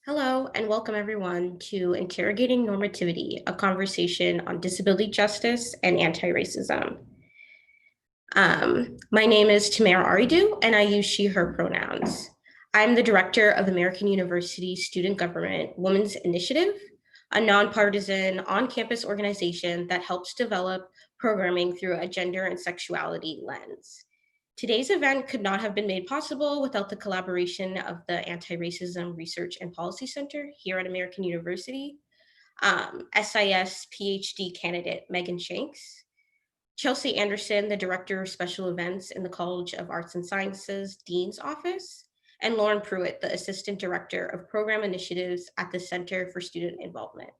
Hello, and welcome everyone to Interrogating Normativity, a conversation on disability justice and anti-racism. My name is Tamara Aridu, and I use she, her pronouns. I'm the director of American University Student Government Women's Initiative, a nonpartisan on-campus organization that helps develop programming through a gender and sexuality lens. Today's event could not have been made possible without the collaboration of the Anti-Racism Research and Policy Center here at American University, SIS PhD candidate Megan Shanks, Chelsea Anderson, the Director of Special Events in the College of Arts and Sciences Dean's Office, and Lauren Pruitt, the Assistant Director of Program Initiatives at the Center for Student Involvement.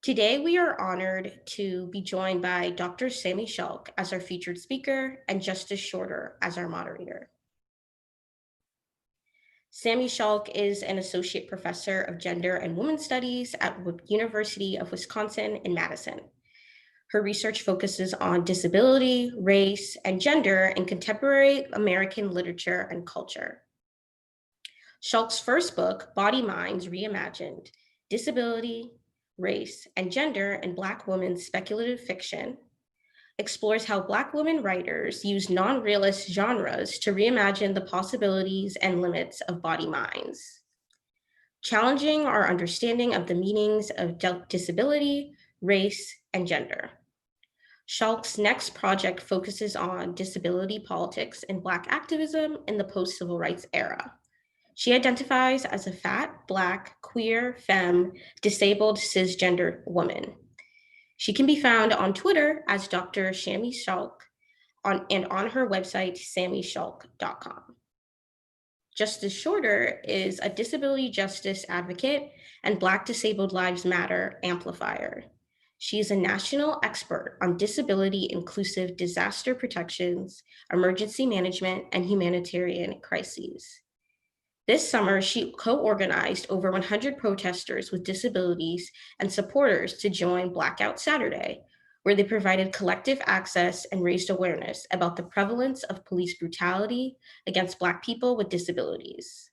Today, we are honored to be joined by Dr. Sami Schalk as our featured speaker and Justice Shorter as our moderator. Sami Schalk is an Associate Professor of Gender and Women's Studies at University of Wisconsin in Madison. Her research focuses on disability, race, and gender in contemporary American literature and culture. Schalk's first book, Body Minds Reimagined, Disability, Race, and Gender in Black Women's Speculative Fiction, explores how Black women writers use non-realist genres to reimagine the possibilities and limits of body minds, challenging our understanding of the meanings of disability, race, and gender. Schalk's next project focuses on disability politics and Black activism in the post-civil rights era. She identifies as a fat, Black, queer, femme, disabled, cisgender woman. She can be found on Twitter as Dr. Sami Schalk and on her website, samischalk.com. Justice Shorter is a disability justice advocate and Black Disabled Lives Matter amplifier. She is a national expert on disability-inclusive disaster protections, emergency management, and humanitarian crises. This summer, she co-organized over 100 protesters with disabilities and supporters to join Blackout Saturday, where they provided collective access and raised awareness about the prevalence of police brutality against Black people with disabilities.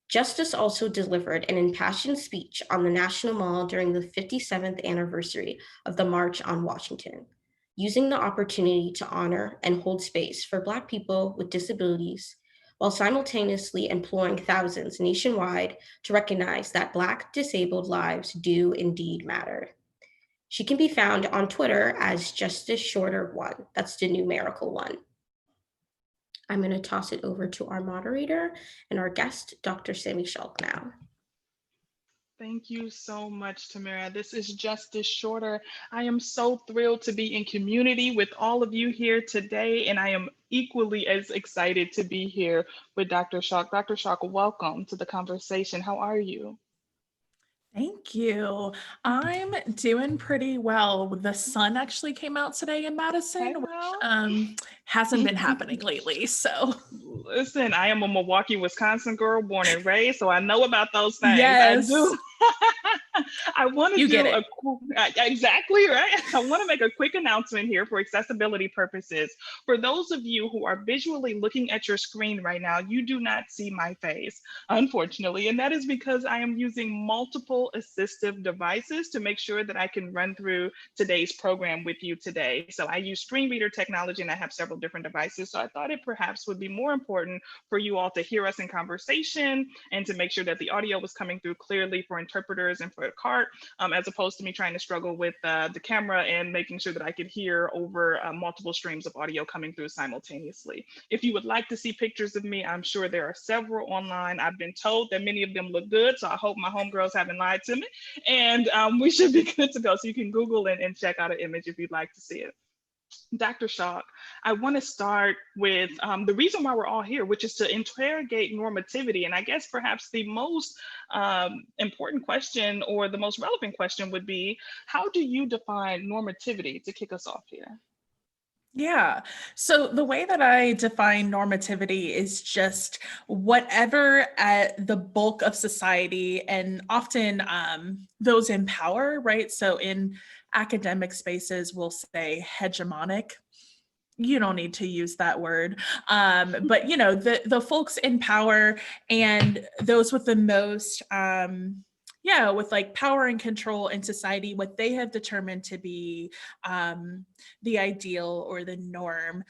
Justice also delivered an impassioned speech on the National Mall during the 57th anniversary of the March on Washington, using the opportunity to honor and hold space for Black people with disabilities while simultaneously imploring thousands nationwide to recognize that Black disabled lives do indeed matter. She can be found on Twitter as Justice Shorter 1. That's the numerical 1. I'm going to toss it over to our moderator and our guest, Dr. Sami Schalk now. Thank you so much, Tamara. This is Justice Shorter. I am so thrilled to be in community with all of you here today, and I am equally as excited to be here with Dr. Schalk. Dr. Schalk, welcome to the conversation. How are you? Thank you. I'm doing pretty well. The sun actually came out today in Madison, which hasn't been happening lately. So listen, I am a Milwaukee, Wisconsin girl, born and raised, so I know about those things. Yes. I do. I want to do exactly right. I want to make a quick announcement here for accessibility purposes. For those of you who are visually looking at your screen right now, you do not see my face, unfortunately, and that is because I am using multiple assistive devices to make sure that I can run through today's program with you today. So I use screen reader technology and I have several different devices. So I thought it perhaps would be more important for you all to hear us in conversation and to make sure that the audio was coming through clearly for interpreters and for the cart, as opposed to me trying to struggle with the camera and making sure that I could hear over multiple streams of audio coming through simultaneously. If you would like to see pictures of me, I'm sure there are several online. I've been told that many of them look good, so I hope my homegirls haven't lied to me. And we should be good to go. So you can Google and check out an image if you'd like to see it. Dr. Schalk, I want to start with the reason why we're all here, which is to interrogate normativity. And I guess perhaps the most important question or the most relevant question would be, how do you define normativity to kick us off here? Yeah. So the way that I define normativity is just whatever at the bulk of society and often those in power, right? So in academic spaces, we'll say hegemonic you don't need to use that word. But you know, the folks in power and those with the most, with like power and control in society, what they have determined to be the ideal or the norm,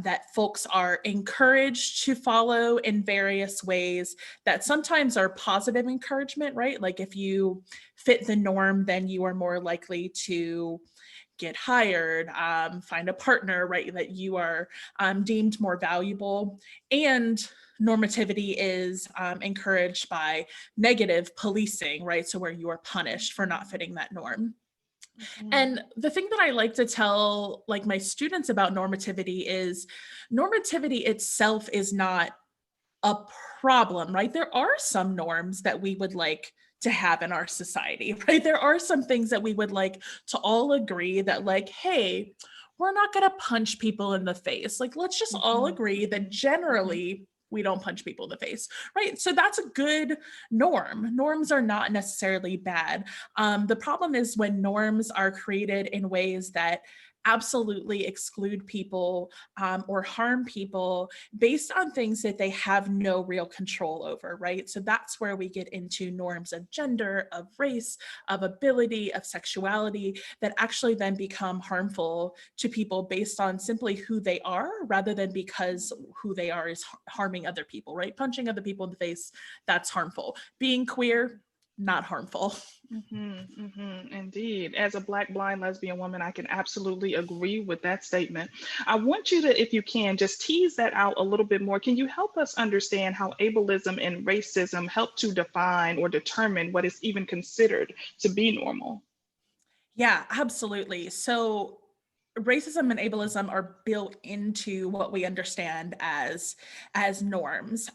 that folks are encouraged to follow in various ways that sometimes are positive encouragement, right? Like if you fit the norm, then you are more likely to get hired, find a partner, right? That you are deemed more valuable. And normativity is encouraged by negative policing, right? So where you are punished for not fitting that norm. And the thing that I like to tell like my students about normativity is normativity itself is not a problem, right? There are some norms that we would like to have in our society, right? There are some things that we would like to all agree that, like, hey, we're not going to punch people in the face. Like, let's just all agree that generally we don't punch people in the face, right? So that's a good norm. Norms are not necessarily bad. The problem is when norms are created in ways that absolutely exclude people or harm people based on things that they have no real control over, right? So that's where we get into norms of gender, of race, of ability, of sexuality that actually then become harmful to people based on simply who they are rather than because who they are is harming other people, right? Punching other people in the face, that's harmful. Being queer, not harmful. Indeed. As a Black blind lesbian woman, I can absolutely agree with that statement. I want you to, if you can, just tease that out a little bit more. Can you help us understand how ableism and racism help to define or determine what is even considered to be normal? Yeah, absolutely. So racism and ableism are built into what we understand as norms.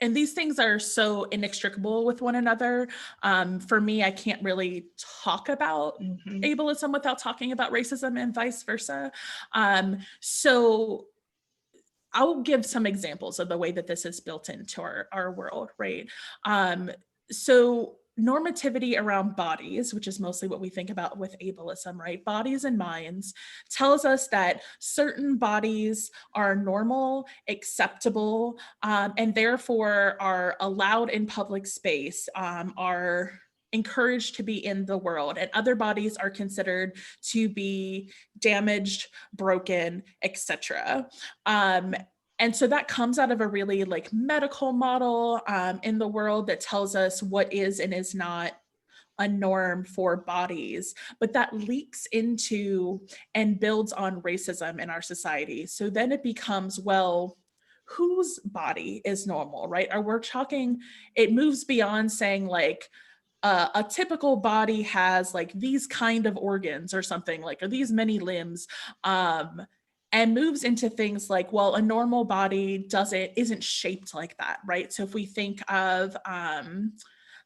And these things are so inextricable with one another. For me, I can't really talk about ableism without talking about racism and vice versa. So I'll give some examples of the way that this is built into our world, right? So normativity around bodies, which is mostly what we think about with ableism, right? Bodies and minds tells us that certain bodies are normal, acceptable, and therefore are allowed in public space, are encouraged to be in the world, and other bodies are considered to be damaged, broken, etc. And so that comes out of a really like medical model in the world that tells us what is and is not a norm for bodies, but that leaks into and builds on racism in our society. So then it becomes, well, whose body is normal, right? Or we're talking, it moves beyond saying like, a typical body has like these kind of organs or something like, or these many limbs, and moves into things like, well, a normal body isn't shaped like that, right? So if we think of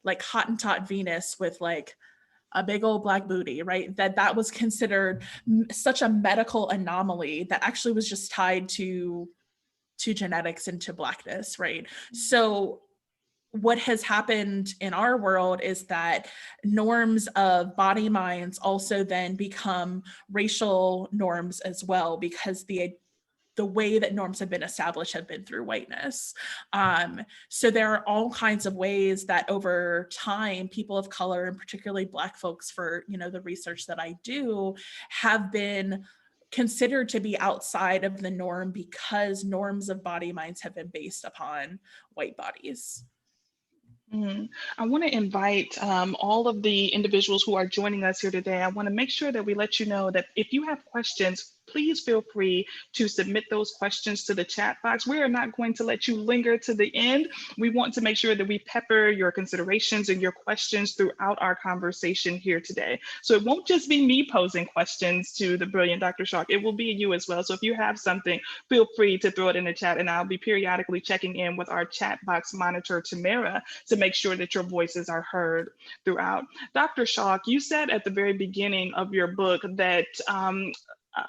like Hottentot Venus with like a big old black booty, right? That was considered such a medical anomaly that actually was just tied to genetics and to blackness, right? So what has happened in our world is that norms of body minds also then become racial norms as well, because the way that norms have been established have been through whiteness. So there are all kinds of ways that over time, people of color, and particularly Black folks, for the research that I do, have been considered to be outside of the norm because norms of body minds have been based upon white bodies. I want to invite all of the individuals who are joining us here today. I want to make sure that we let you know that if you have questions, please feel free to submit those questions to the chat box. We are not going to let you linger to the end. We want to make sure that we pepper your considerations and your questions throughout our conversation here today. So it won't just be me posing questions to the brilliant Dr. Schalk, it will be you as well. So if you have something, feel free to throw it in the chat, and I'll be periodically checking in with our chat box monitor, Tamara, to make sure that your voices are heard throughout. Dr. Schalk, you said at the very beginning of your book that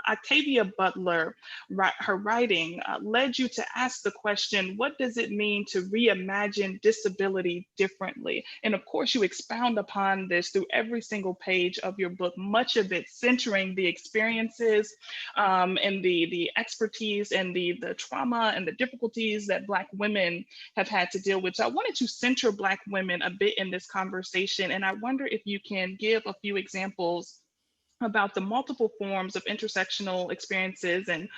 Octavia Butler, her writing led you to ask the question, what does it mean to reimagine disability differently? And of course, you expound upon this through every single page of your book, much of it centering the experiences and the expertise and the trauma and the difficulties that Black women have had to deal with. So I wanted to center Black women a bit in this conversation. And I wonder if you can give a few examples about the multiple forms of intersectional experiences and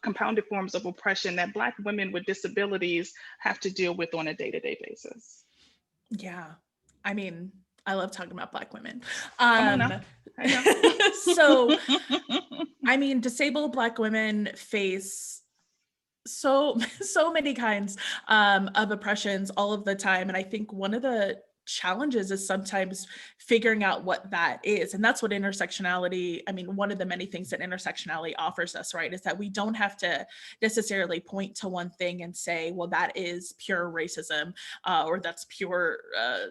compounded forms of oppression that Black women with disabilities have to deal with on a day-to-day basis. Yeah, I mean, I love talking about Black women. Come on now. I know. So, I mean, disabled Black women face so many kinds of oppressions all of the time. And I think one of the challenges is sometimes figuring out what that is. And that's what intersectionality, I mean, one of the many things that intersectionality offers us, right, is that we don't have to necessarily point to one thing and say, well, that is pure racism or that's pure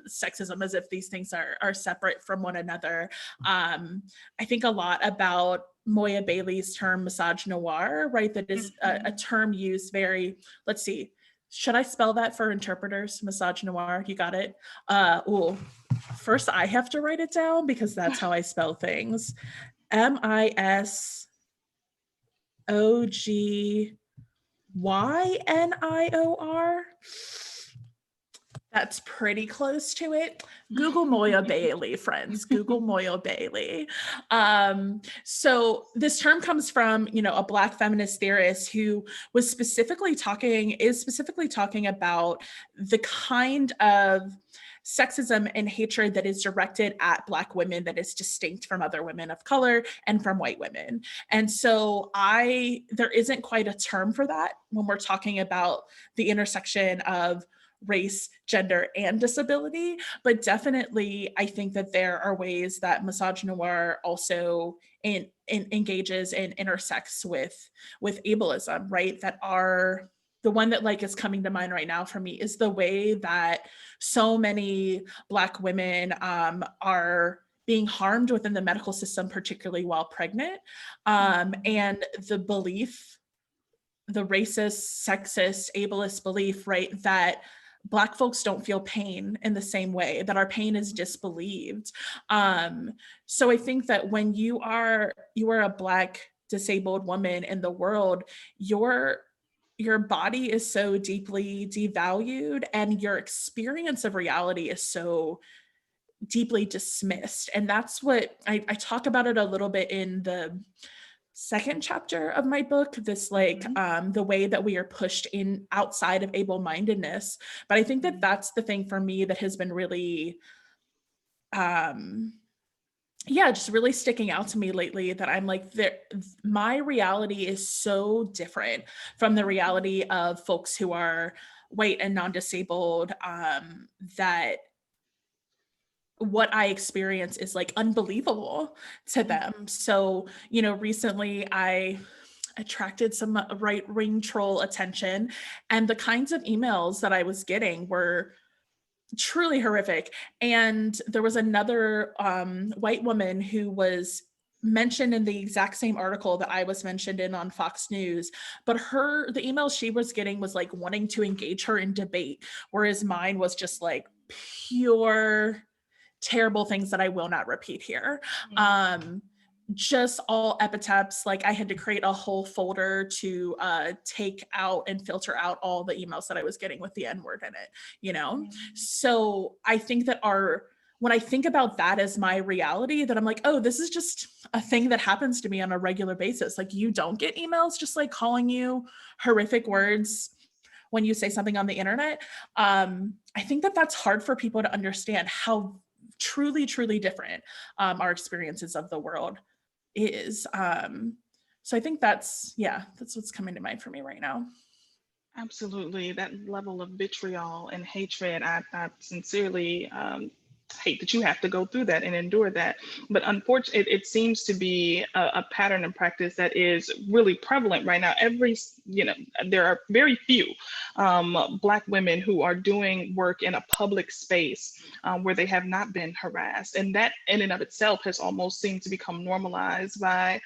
sexism, as if these things are separate from one another. I think a lot about Moya Bailey's term misogynoir, right? That is a term used very, let's see, should I spell that for interpreters? Misogynoir, you got it? First I have to write it down because that's how I spell things. Misogynior. That's pretty close to it. Google Moya Bailey, friends. Google Moya Bailey. So this term comes from, a Black feminist theorist who is specifically talking about the kind of sexism and hatred that is directed at Black women that is distinct from other women of color and from white women. And so there isn't quite a term for that when we're talking about the intersection of race, gender, and disability. But definitely, I think that there are ways that misogynoir also engages and intersects with ableism, right? That are the one that is coming to mind right now for me is the way that so many Black women are being harmed within the medical system, particularly while pregnant. And the belief, the racist, sexist, ableist belief, right, that Black folks don't feel pain in the same way, that our pain is disbelieved. So I think that when you are a Black disabled woman in the world, your body is so deeply devalued and your experience of reality is so deeply dismissed. And that's what I talk about it a little bit in the second chapter of my book, this the way that we are pushed in outside of able-mindedness. But I think that that's the thing for me that has been really just really sticking out to me lately, that I'm like, my reality is so different from the reality of folks who are white and non-disabled, that what I experience is unbelievable to them. So, recently I attracted some right-wing troll attention, and the kinds of emails that I was getting were truly horrific. And there was another white woman who was mentioned in the exact same article that I was mentioned in on Fox News, but the email she was getting was wanting to engage her in debate, whereas mine was just pure terrible things that I will not repeat here. Just all epithets. I had to create a whole folder to take out and filter out all the emails that I was getting with the N-word in it, So I think that when I think about that as my reality, that I'm like, oh, this is just a thing that happens to me on a regular basis. You don't get emails just calling you horrific words when you say something on the internet. I think that that's hard for people to understand how truly, truly different our experiences of the world is. So I think that's what's coming to mind for me right now. Absolutely. That level of vitriol and hatred, I sincerely hate that you have to go through that and endure that. But unfortunately, it seems to be a pattern and practice that is really prevalent right now. There are very few Black women who are doing work in a public space where they have not been harassed. And that in and of itself has almost seemed to become normalized by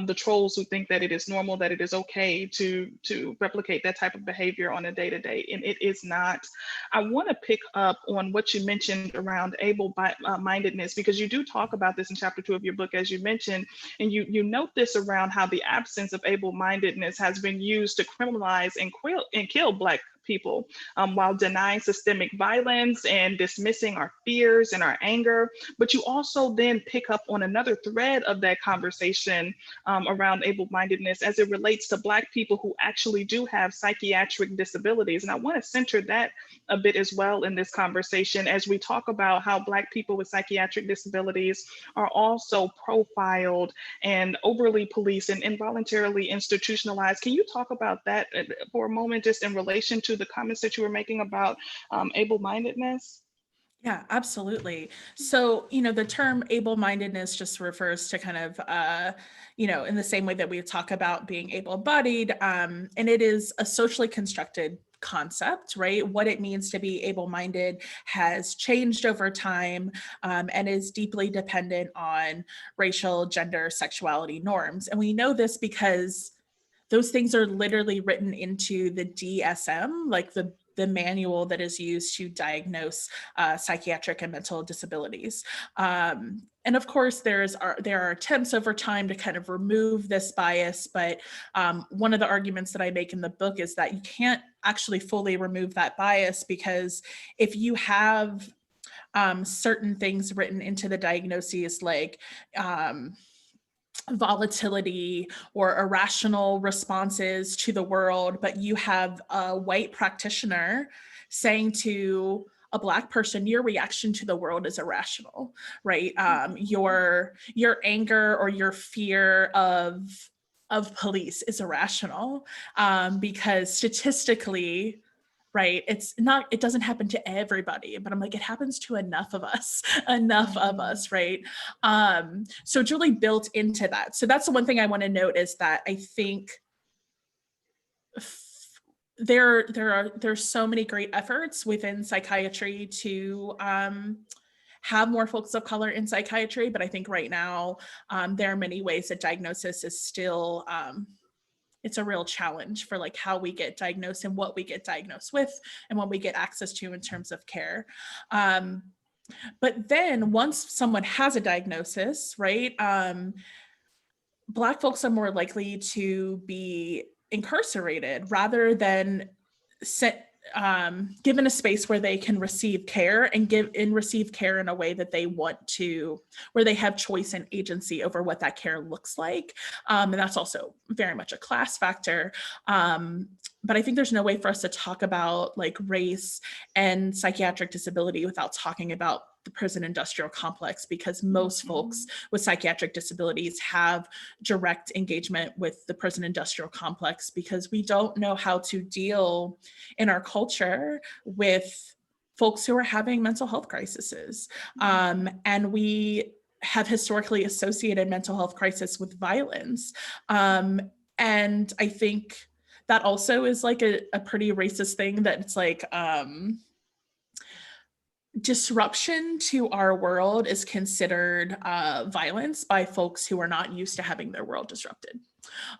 the trolls who think that it is normal, that it is okay to replicate that type of behavior on a day-to-day. And it is not. I want to pick up on what you mentioned around able-mindedness, because you do talk about this in chapter 2 of your book, as you mentioned, and you note this around how the absence of able-mindedness has been used to criminalize and kill Black people while denying systemic violence and dismissing our fears and our anger. But you also then pick up on another thread of that conversation around able-mindedness as it relates to Black people who actually do have psychiatric disabilities. And I want to center that a bit as well in this conversation as we talk about how Black people with psychiatric disabilities are also profiled and overly policed and involuntarily institutionalized. Can you talk about that for a moment, just in relation to the comments that you were making about able-mindedness? Yeah, absolutely. So, the term able-mindedness just refers to kind of, in the same way that we talk about being able-bodied, and it is a socially constructed concept, right? What it means to be able-minded has changed over time and is deeply dependent on racial, gender, sexuality norms. And we know this because those things are literally written into the DSM, like the manual that is used to diagnose psychiatric and mental disabilities. And of course, there are attempts over time to kind of remove this bias, but one of the arguments that I make in the book is that you can't actually fully remove that bias, because if you have certain things written into the diagnoses, like volatility or irrational responses to the world, but you have a white practitioner saying to a Black person, your reaction to the world is irrational, right? Your anger or your fear of police is irrational, because statistically, right, it doesn't happen to everybody, but I'm like, it happens to enough of us, right? So it's really built into that. So that's the one thing I want to note, is that I think there's so many great efforts within psychiatry to have more folks of color in psychiatry, but I think right now there are many ways that diagnosis is still it's a real challenge for like how we get diagnosed and what we get diagnosed with and what we get access to in terms of care. But then once someone has a diagnosis, right, Black folks are more likely to be incarcerated rather than given a space where they can receive care and receive care in a way that they want to, where they have choice and agency over what that care looks like. And that's also very much a class factor. But I think there's no way for us to talk about like race and psychiatric disability without talking about the prison industrial complex, because most folks with psychiatric disabilities have direct engagement with the prison industrial complex, because we don't know how to deal in our culture with folks who are having mental health crises. And we have historically associated mental health crisis with violence. And I think that also is like a pretty racist thing, that it's like, disruption to our world is considered violence by folks who are not used to having their world disrupted.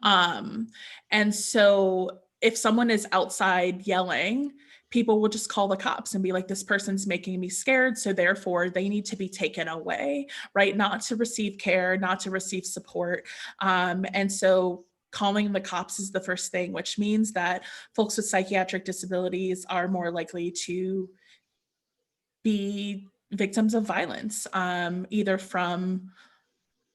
And so if someone is outside yelling, people will just call the cops and be like, this person's making me scared, so therefore they need to be taken away, right? Not to receive care, not to receive support. And so calling the cops is the first thing, which means that folks with psychiatric disabilities are more likely to be victims of violence, either from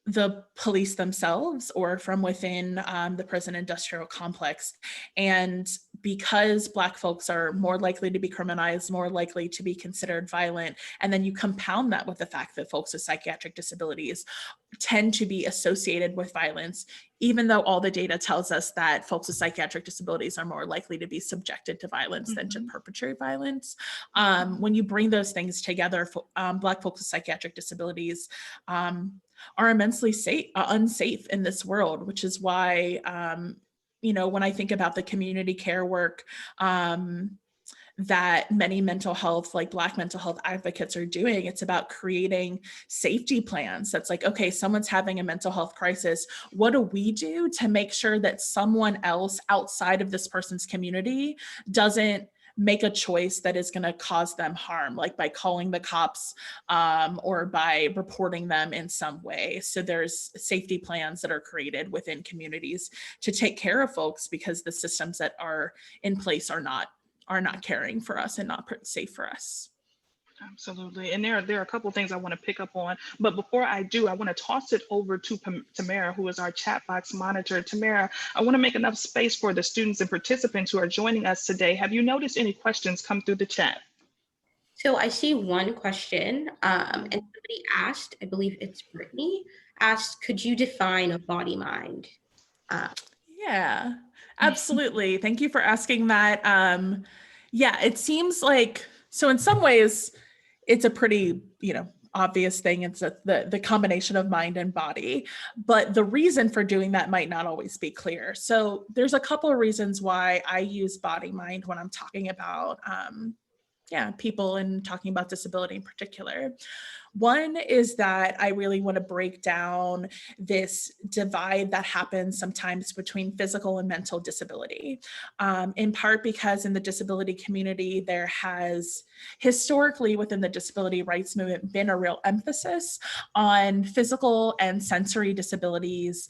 the police themselves or from within the prison industrial complex. And because Black folks are more likely to be criminalized, more likely to be considered violent, and then you compound that with the fact that folks with psychiatric disabilities tend to be associated with violence, even though all the data tells us that folks with psychiatric disabilities are more likely to be subjected to violence than to perpetrate violence. When you bring those things together, Black folks with psychiatric disabilities are immensely unsafe in this world, which is why, when I think about the community care work that many mental health, like Black mental health advocates are doing, it's about creating safety plans. That's like, okay, someone's having a mental health crisis. What do we do to make sure that someone else outside of this person's community doesn't make a choice that is going to cause them harm, like by calling the cops or by reporting them in some way. So there's safety plans that are created within communities to take care of folks because the systems that are in place are not caring for us and not safe for us. Absolutely. And there are a couple of things I want to pick up on. But before I do, I want to toss it over to Tamara, who is our chat box monitor. Tamara, I want to make enough space for the students and participants who are joining us today. Have you noticed any questions come through the chat? So I see one question, and somebody asked, I believe it's Brittany, asked, could you define a body mind? Yeah, absolutely. Thank you for asking that. Yeah, it seems like, so in some ways, it's a pretty, obvious thing. It's the combination of mind and body, but the reason for doing that might not always be clear. So there's a couple of reasons why I use body mind when I'm talking about people and talking about disability in particular. One is that I really want to break down this divide that happens sometimes between physical and mental disability, in part because in the disability community, there has historically within the disability rights movement been a real emphasis on physical and sensory disabilities,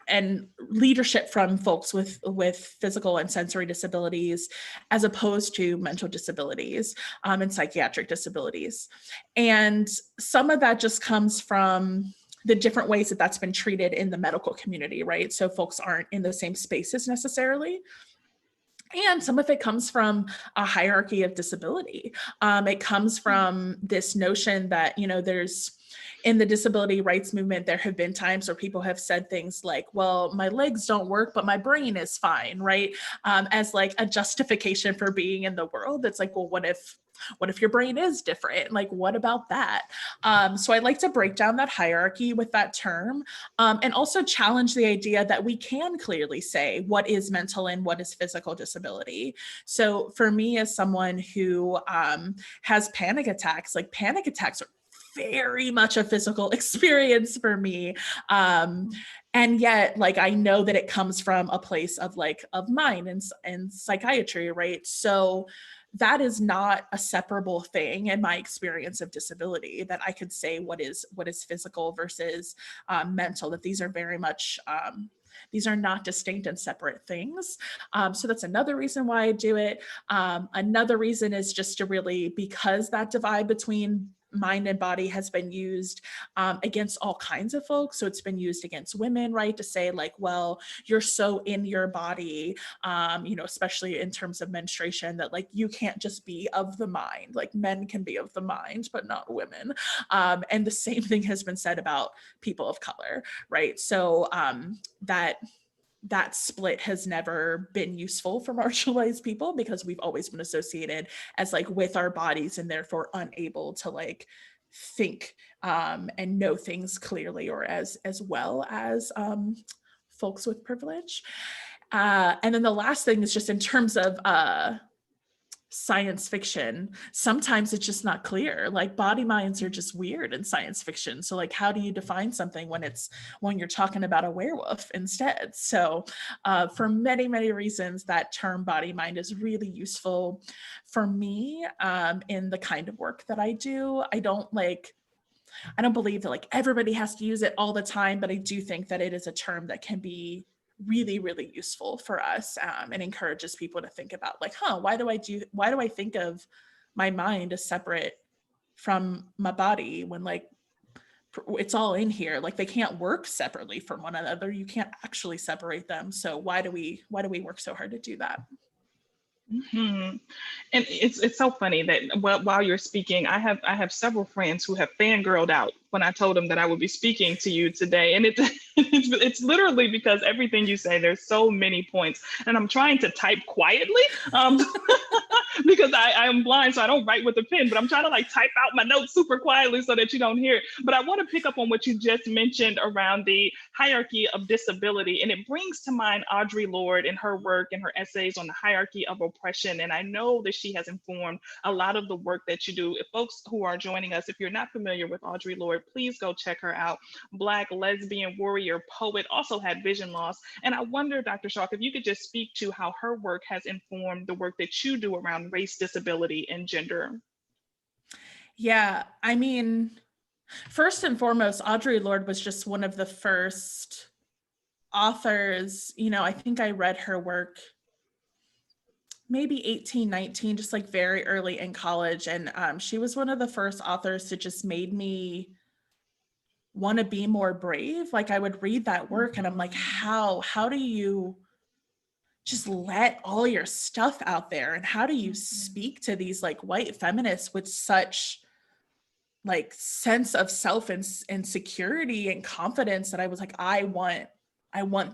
and leadership from folks with physical and sensory disabilities, as opposed to mental disabilities and psychiatric disabilities. And some of that just comes from the different ways that that's been treated in the medical community, right? So folks aren't in the same spaces necessarily. And some of it comes from a hierarchy of disability. It comes from this notion that, there's, in the disability rights movement, there have been times where people have said things like, well, my legs don't work, but my brain is fine, right? As like a justification for being in the world. It's like, well, what if your brain is different? Like, what about that? So I like to break down that hierarchy with that term, and also challenge the idea that we can clearly say what is mental and what is physical disability. So for me, as someone who has panic attacks, like panic attacks are very much a physical experience for me. And yet, like, I know that it comes from a place of mind and psychiatry, right? So that is not a separable thing in my experience of disability, that I could say what is physical versus mental, that these are very much, these are not distinct and separate things. So that's another reason why I do it. Another reason is just to really, because that divide between mind and body has been used against all kinds of folks. So it's been used against women, right? To say like, well, you're so in your body, especially in terms of menstruation, that like, you can't just be of the mind, like men can be of the mind, but not women. And the same thing has been said about people of color, right? So that split has never been useful for marginalized people, because we've always been associated as like with our bodies and therefore unable to like think and know things clearly, or as well as folks with privilege. And then the last thing is just in terms of science fiction, sometimes it's just not clear. Like body minds are just weird in science fiction. So like, how do you define something when you're talking about a werewolf instead? So for many, many reasons, that term body mind is really useful for me in the kind of work that I do. I don't believe that like everybody has to use it all the time, but I do think that it is a term that can be really, really useful for us, and encourages people to think about like, why do I think of my mind as separate from my body, when like it's all in here. Like they can't work separately from one another. You can't actually separate them. So why do we work so hard to do that? Mm-hmm. And it's so funny that while you're speaking, I have several friends who have fangirled out when I told them that I would be speaking to you today, and it's literally because everything you say, there's so many points, and I'm trying to type quietly, because I am blind, so I don't write with a pen, but I'm trying to like type out my notes super quietly so that you don't hear it. But I want to pick up on what you just mentioned around the hierarchy of disability, and it brings to mind Audre Lorde and her work and her essays on the hierarchy of oppression. And I know that she has informed a lot of the work that you do. If folks who are joining us, if you're not familiar with Audre Lorde, please go check her out. Black lesbian warrior, poet, also had vision loss. And I wonder, Dr. Schalk, if you could just speak to how her work has informed the work that you do around race, disability, and gender. Yeah, I mean, first and foremost, Audre Lorde was just one of the first authors. I think I read her work maybe 18, 19, just like very early in college. And she was one of the first authors that just made me want to be more brave. Like I would read that work and I'm like, how do you just let all your stuff out there? And how do you speak to these like white feminists with such like sense of self and security and confidence that I was like, I want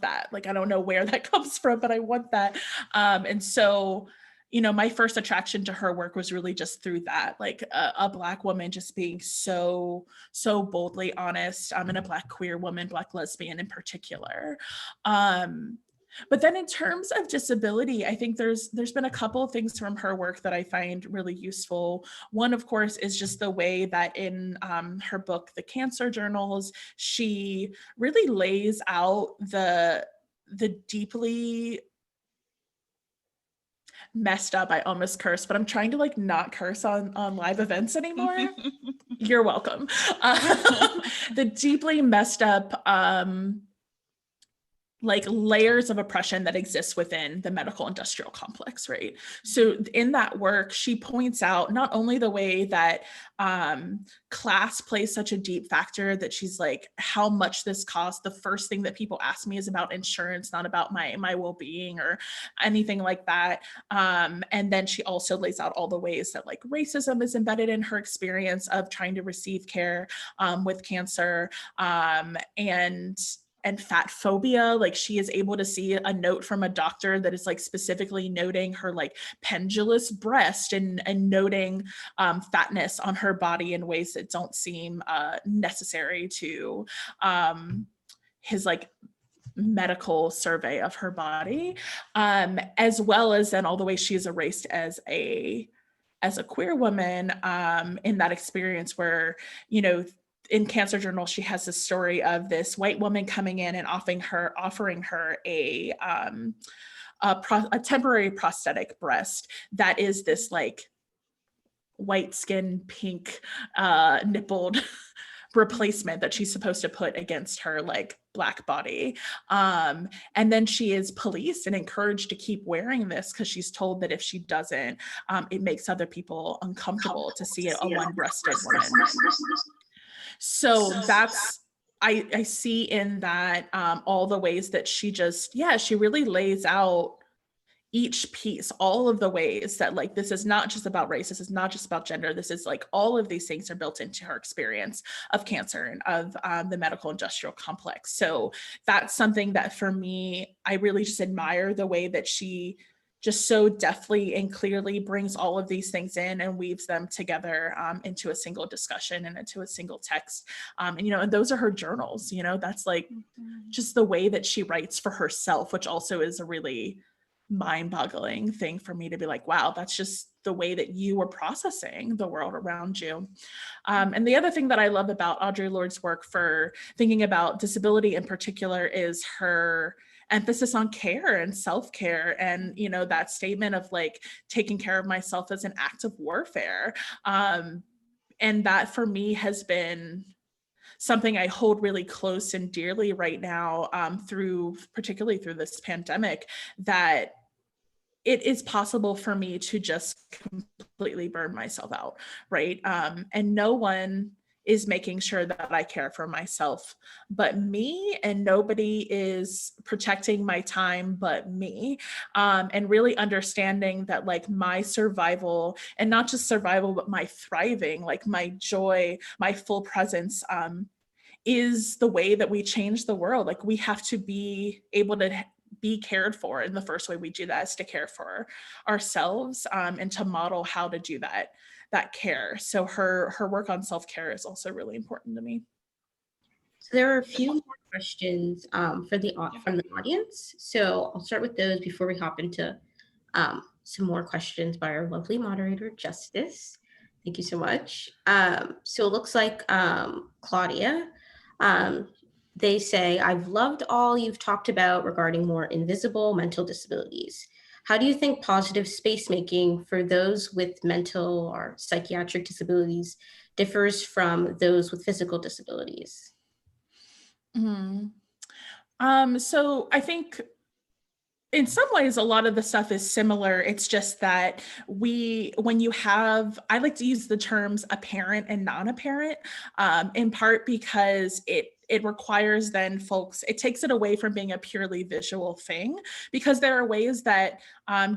that. Like, I don't know where that comes from, but I want that. And so, my first attraction to her work was really just through that, like a Black woman just being so boldly honest, and a Black queer woman, Black lesbian in particular. But then in terms of disability, I think there's been a couple of things from her work that I find really useful. One, of course, is just the way that in her book, The Cancer Journals, she really lays out the deeply messed up, I almost cursed, but I'm trying to like not curse on live events anymore. You're welcome. The deeply messed up like layers of oppression that exist within the medical industrial complex, right? So in that work, she points out not only the way that class plays such a deep factor, that she's like, how much this costs. The first thing that people ask me is about insurance, not about my well-being or anything like that. And then she also lays out all the ways that like racism is embedded in her experience of trying to receive care with cancer, and fat phobia. Like she is able to see a note from a doctor that is like specifically noting her like pendulous breast and noting fatness on her body in ways that don't seem necessary to his like medical survey of her body, as well as then all the way she is erased as a queer woman in that experience where, in Cancer Journal, she has this story of this white woman coming in and offering her a temporary prosthetic breast that is this like white skin, pink nippled replacement that she's supposed to put against her like Black body. And then she is policed and encouraged to keep wearing this because she's told that if she doesn't, it makes other people uncomfortable to see a one-breasted woman. So that's, I see in that all the ways that she really lays out each piece, all of the ways that like, this is not just about race, this is not just about gender, this is like all of these things are built into her experience of cancer and of the medical industrial complex. So that's something that for me, I really just admire the way that she just so deftly and clearly brings all of these things in and weaves them together into a single discussion and into a single text. And those are her journals, that's like just the way that she writes for herself, which also is a really mind-boggling thing for me to be like, wow, that's just the way that you were processing the world around you. And the other thing that I love about Audre Lorde's work for thinking about disability in particular is her emphasis on care and self-care, and that statement of like taking care of myself as an act of warfare, and that for me has been something I hold really close and dearly right now, particularly through this pandemic, that it is possible for me to just completely burn myself out, right? And no one is making sure that I care for myself but me, and nobody is protecting my time but me. And really understanding that like my survival, and not just survival, but my thriving, like my joy, my full presence, is the way that we change the world. Like we have to be able to be cared for, and the first way we do that is to care for ourselves, and to model how to do that care. So her work on self-care is also really important to me. So there are a few more questions from the audience. So I'll start with those before we hop into some more questions by our lovely moderator, Justice. Thank you so much. So it looks like Claudia, um, they say, I've loved all you've talked about regarding more invisible mental disabilities. How do you think positive space making for those with mental or psychiatric disabilities differs from those with physical disabilities? Mhm. So I think in some ways, a lot of the stuff is similar. It's just that when you have, I like to use the terms apparent and non-apparent, in part because it requires then folks, it takes it away from being a purely visual thing, because there are ways that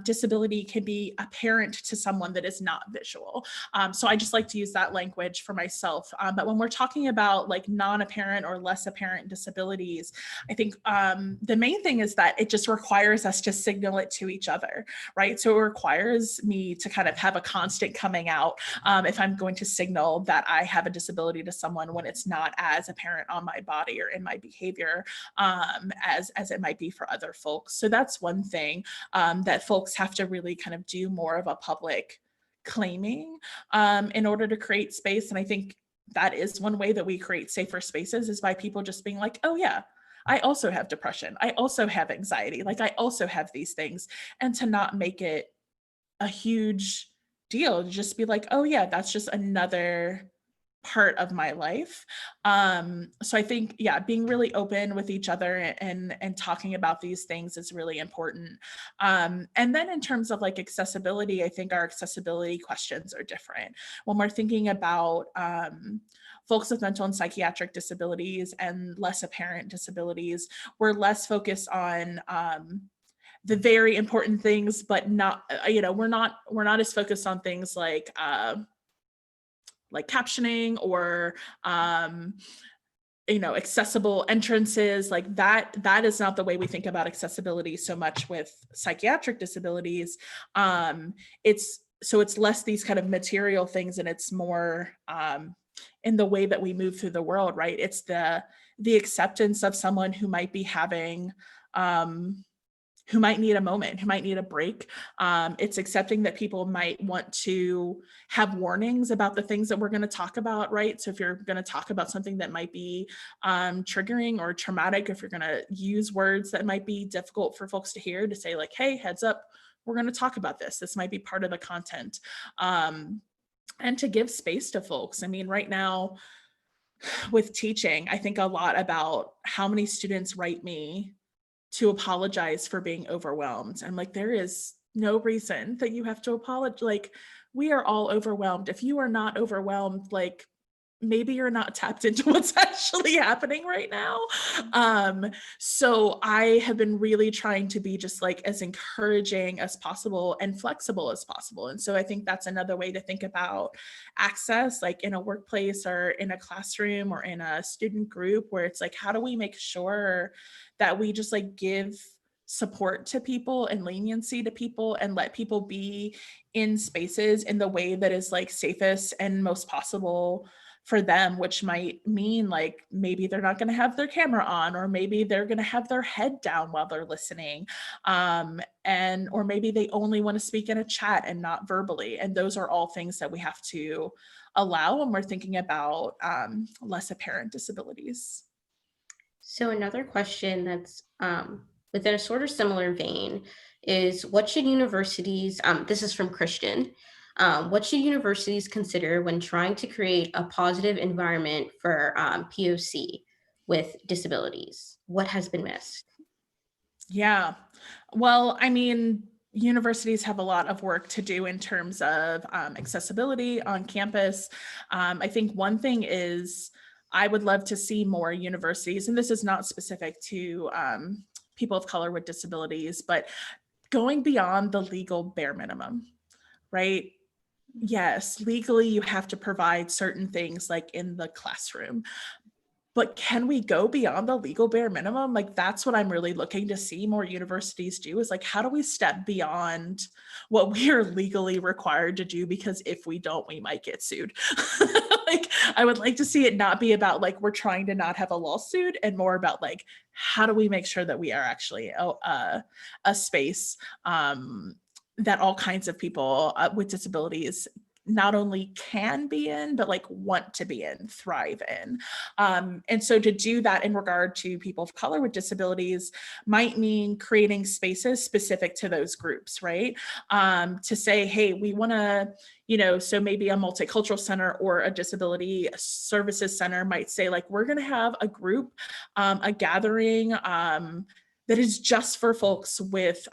disability can be apparent to someone that is not visual. So I just like to use that language for myself. But when we're talking about like non-apparent or less apparent disabilities, I think the main thing is that it just requires us to signal it to each other, right? So it requires me to kind of have a constant coming out if I'm going to signal that I have a disability to someone when it's not as apparent on my body or in my behavior as it might be for other folks. So that's one thing that folks have to really kind of do more of a public claiming in order to create space. And I think that is one way that we create safer spaces, is by people just being like, oh yeah, I also have depression. I also have anxiety. Like I also have these things. And to not make it a huge deal, to just be like, oh yeah, that's just another part of my life. So I think, yeah, being really open with each other and talking about these things is really important. And then in terms of like accessibility, I think our accessibility questions are different. When we're thinking about folks with mental and psychiatric disabilities and less apparent disabilities, we're less focused on the very important things, but not, we're not as focused on things like captioning or accessible entrances. Like that is not the way we think about accessibility so much with psychiatric disabilities. It's less these kind of material things, and it's more in the way that we move through the world, right? It's the acceptance of someone who might be having who might need a moment, who might need a break. It's accepting that people might want to have warnings about the things that we're going to talk about, right? So if you're going to talk about something that might be triggering or traumatic, if you're going to use words that might be difficult for folks to hear, to say like, hey, heads up, we're going to talk about this. This might be part of the content. And to give space to folks. I mean, right now with teaching, I think a lot about how many students write me to apologize for being overwhelmed. I'm like, there is no reason that you have to apologize. Like, we are all overwhelmed. If you are not overwhelmed, like, maybe you're not tapped into what's actually happening right now. So I have been really trying to be just like as encouraging as possible and flexible as possible. And so I think that's another way to think about access, like in a workplace or in a classroom or in a student group, where it's like, how do we make sure that we just like give support to people and leniency to people and let people be in spaces in the way that is like safest and most possible for them, which might mean like maybe they're not going to have their camera on, or maybe they're going to have their head down while they're listening, and or maybe they only want to speak in a chat and not verbally. And those are all things that we have to allow when we're thinking about less apparent disabilities. So another question that's within a sort of similar vein is, what should universities, this is from Christian, what should universities consider when trying to create a positive environment for POC with disabilities? What has been missed? Yeah. Well, I mean, universities have a lot of work to do in terms of accessibility on campus. I think one thing is I would love to see more universities, and this is not specific to people of color with disabilities, but going beyond the legal bare minimum, right? Yes, legally you have to provide certain things like in the classroom, but can we go beyond the legal bare minimum? Like, that's what I'm really looking to see more universities do, is like, how do we step beyond what we are legally required to do? Because if we don't, we might get sued. Like, I would like to see it not be about like, we're trying to not have a lawsuit, and more about like, how do we make sure that we are actually a space that all kinds of people with disabilities not only can be in, but like want to be in, thrive in. And so to do that in regard to people of color with disabilities might mean creating spaces specific to those groups, right? To say, hey, we want to, so maybe a multicultural center or a disability services center might say, like, we're going to have a group, a gathering, that is just for folks with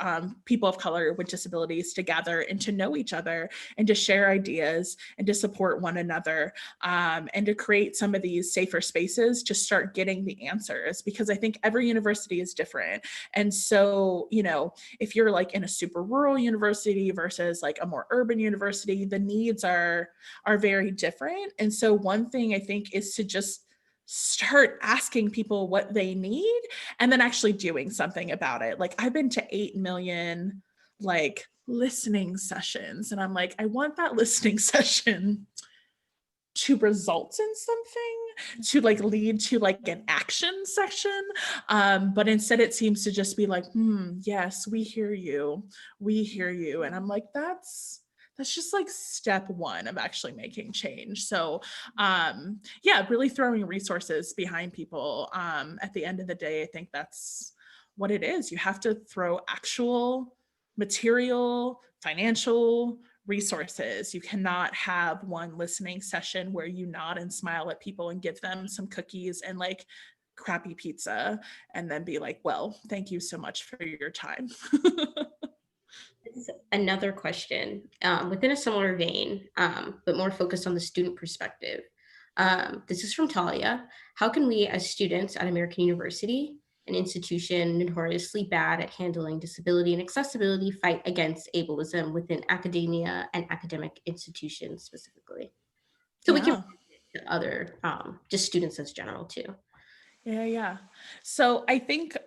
people of color with disabilities to gather and to know each other and to share ideas and to support one another, and to create some of these safer spaces to start getting the answers, because I think every university is different. And so, if you're like in a super rural university versus like a more urban university, the needs are very different. And so one thing I think is to just start asking people what they need and then actually doing something about it. Like, I've been to 8 million like listening sessions, and I'm like, I want that listening session to result in something, to like lead to like an action section. But instead it seems to just be like, yes, we hear you. And I'm like, that's just like step one of actually making change. So yeah, really throwing resources behind people. At the end of the day, I think that's what it is. You have to throw actual material, financial resources. You cannot have one listening session where you nod and smile at people and give them some cookies and like crappy pizza and then be like, well, thank you so much for your time. Another question within a similar vein, but more focused on the student perspective. This is from Talia. How can we, as students at American University, an institution notoriously bad at handling disability and accessibility, fight against ableism within academia and academic institutions specifically? So we can Yeah. to other just students as general too. Yeah. So I think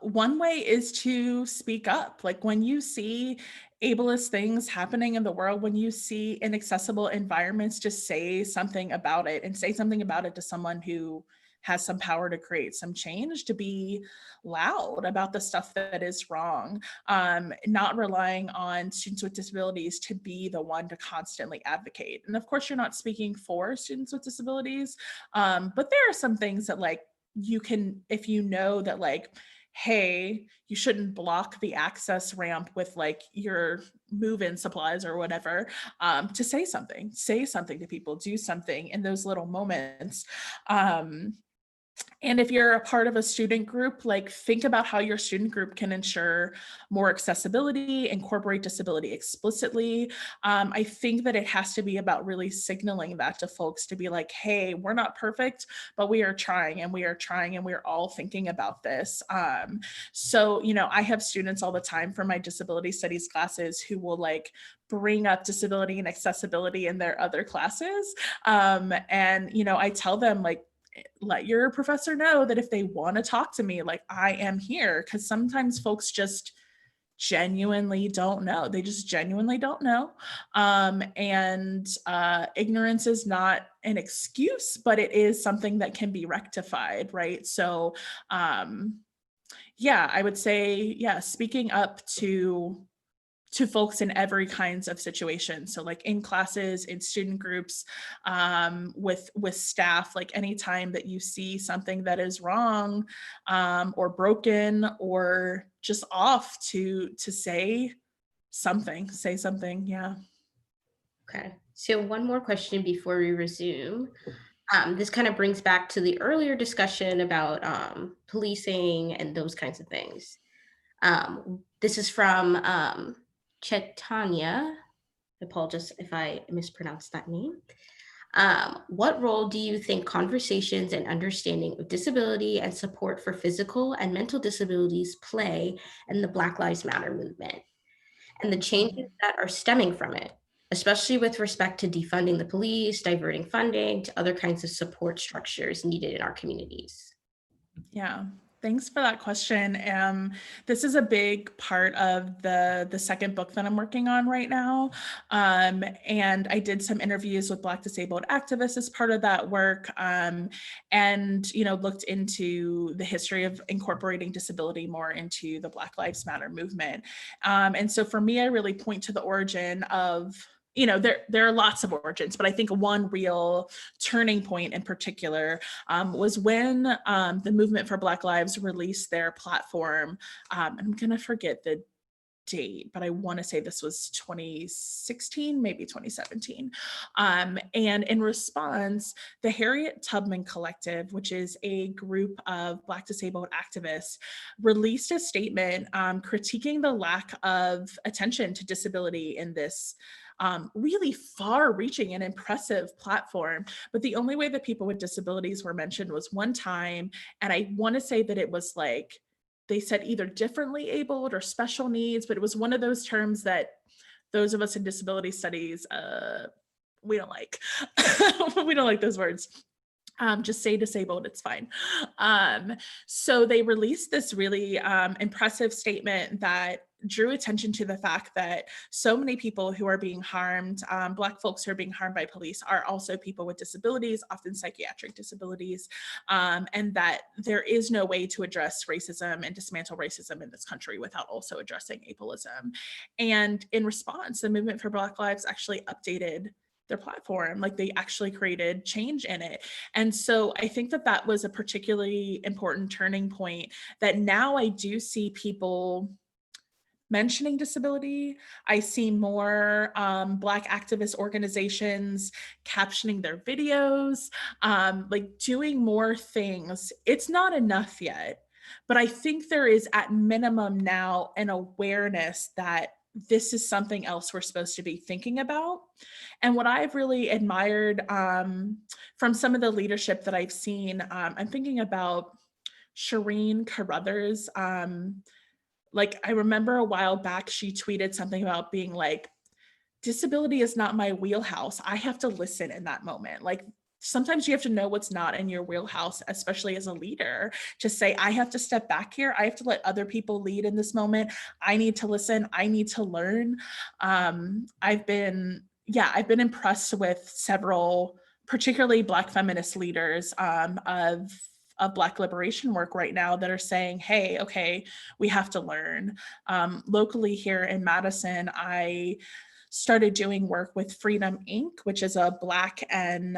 one way is to speak up. Like, when you see ableist things happening in the world, when you see inaccessible environments, just say something about it, and say something about it to someone who has some power to create some change, to be loud about the stuff that is wrong, not relying on students with disabilities to be the one to constantly advocate. And of course, you're not speaking for students with disabilities, but there are some things that like, you can, if you know that like, hey, you shouldn't block the access ramp with like your move-in supplies or whatever, to say something to people, do something in those little moments. And if you're a part of a student group, like, think about how your student group can ensure more accessibility, incorporate disability explicitly. I think that it has to be about really signaling that to folks, to be like, hey, we're not perfect, but we are trying and we are trying and we're all thinking about this. So, I have students all the time for my disability studies classes who will like bring up disability and accessibility in their other classes. And, I tell them like, let your professor know that if they want to talk to me, like, I am here. Because sometimes folks just genuinely don't know. They just genuinely don't know. And ignorance is not an excuse, but it is something that can be rectified, right? So yeah, I would say, yeah, speaking up to folks in every kinds of situation. So like in classes, in student groups, with staff, like anytime that you see something that is wrong, or broken or just off, to say something. Yeah. Okay. So one more question before we resume. This kind of brings back to the earlier discussion about policing and those kinds of things. This is from Chaitanya. I apologize if I mispronounced that name. What role do you think conversations and understanding of disability and support for physical and mental disabilities play in the Black Lives Matter movement and the changes that are stemming from it, especially with respect to defunding the police, diverting funding to other kinds of support structures needed in our communities? Yeah, thanks for that question. This is a big part of the second book that I'm working on right now. And I did some interviews with Black disabled activists as part of that work, and looked into the history of incorporating disability more into the Black Lives Matter movement. And so for me, I really point to the origin of there are lots of origins, but I think one real turning point in particular was when the Movement for Black Lives released their platform. I'm going to forget the date, but I want to say this was 2016, maybe 2017. And in response, the Harriet Tubman Collective, which is a group of Black disabled activists, released a statement critiquing the lack of attention to disability in this really far-reaching and impressive platform. But the only way that people with disabilities were mentioned was one time, and I want to say that it was like they said either differently abled or special needs, but it was one of those terms that those of us in disability studies, we don't like. We don't like those words. Just say disabled, it's fine. So they released this really impressive statement that drew attention to the fact that so many people who are being harmed, Black folks who are being harmed by police, are also people with disabilities, often psychiatric disabilities, and that there is no way to address racism and dismantle racism in this country without also addressing ableism. And in response, the Movement for Black Lives actually updated their platform, like they actually created change in it. And so I think that that was a particularly important turning point, that now I do see people mentioning disability. I see more Black activist organizations captioning their videos, like doing more things. It's not enough yet, but I think there is at minimum now an awareness that this is something else we're supposed to be thinking about. And what I've really admired from some of the leadership that I've seen, I'm thinking about Shireen Carruthers. Like I remember a while back, she tweeted something about being like, disability is not my wheelhouse. I have to listen in that moment. Like sometimes you have to know what's not in your wheelhouse, especially as a leader, to say, I have to step back here. I have to let other people lead in this moment. I need to listen. I need to learn. I've been impressed with several, particularly Black feminist leaders of Black liberation work right now that are saying, hey, okay, we have to learn. Locally here in Madison, I started doing work with Freedom Inc., which is a Black and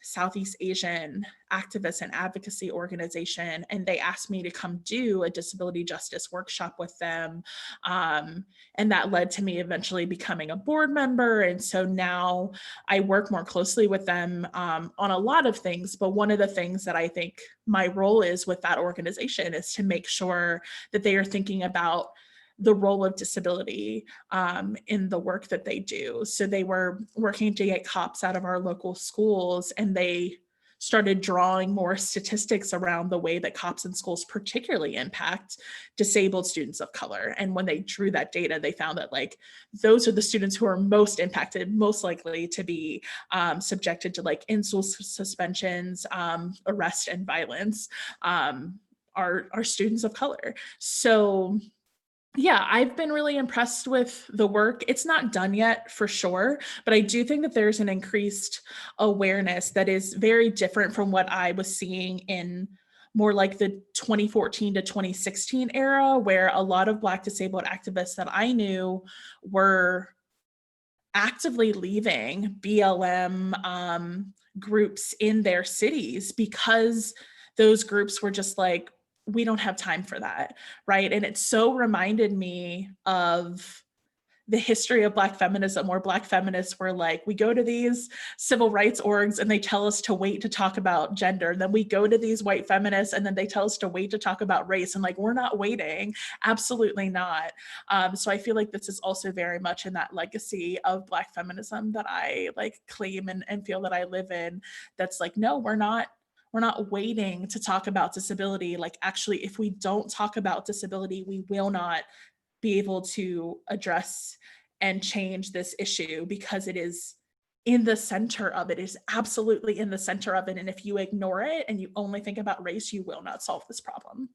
Southeast Asian activist and advocacy organization. And they asked me to come do a disability justice workshop with them. And that led to me eventually becoming a board member. And so now I work more closely with them on a lot of things. But one of the things that I think my role is with that organization is to make sure that they are thinking about the role of disability in the work that they do. So they were working to get cops out of our local schools, and they started drawing more statistics around the way that cops in schools particularly impact disabled students of color. And when they drew that data, they found that like those are the students who are most impacted, most likely to be subjected to like in-school suspensions, arrest, and violence, are students of color. So yeah, I've been really impressed with the work. It's not done yet for sure, but I do think that there's an increased awareness that is very different from what I was seeing in more like the 2014 to 2016 era, where a lot of Black disabled activists that I knew were actively leaving BLM groups in their cities because those groups were just like, we don't have time for that, right? And it so reminded me of the history of Black feminism, where Black feminists were like, we go to these civil rights orgs and they tell us to wait to talk about gender. Then we go to these white feminists and then they tell us to wait to talk about race. And like, we're not waiting. Absolutely not. So I feel like this is also very much in that legacy of Black feminism that I like claim and feel that I live in. That's like, no, we're not waiting to talk about disability. Like, actually, if we don't talk about disability, we will not be able to address and change this issue, because it is in the center of it. It is absolutely in the center of it. And if you ignore it and you only think about race, you will not solve this problem.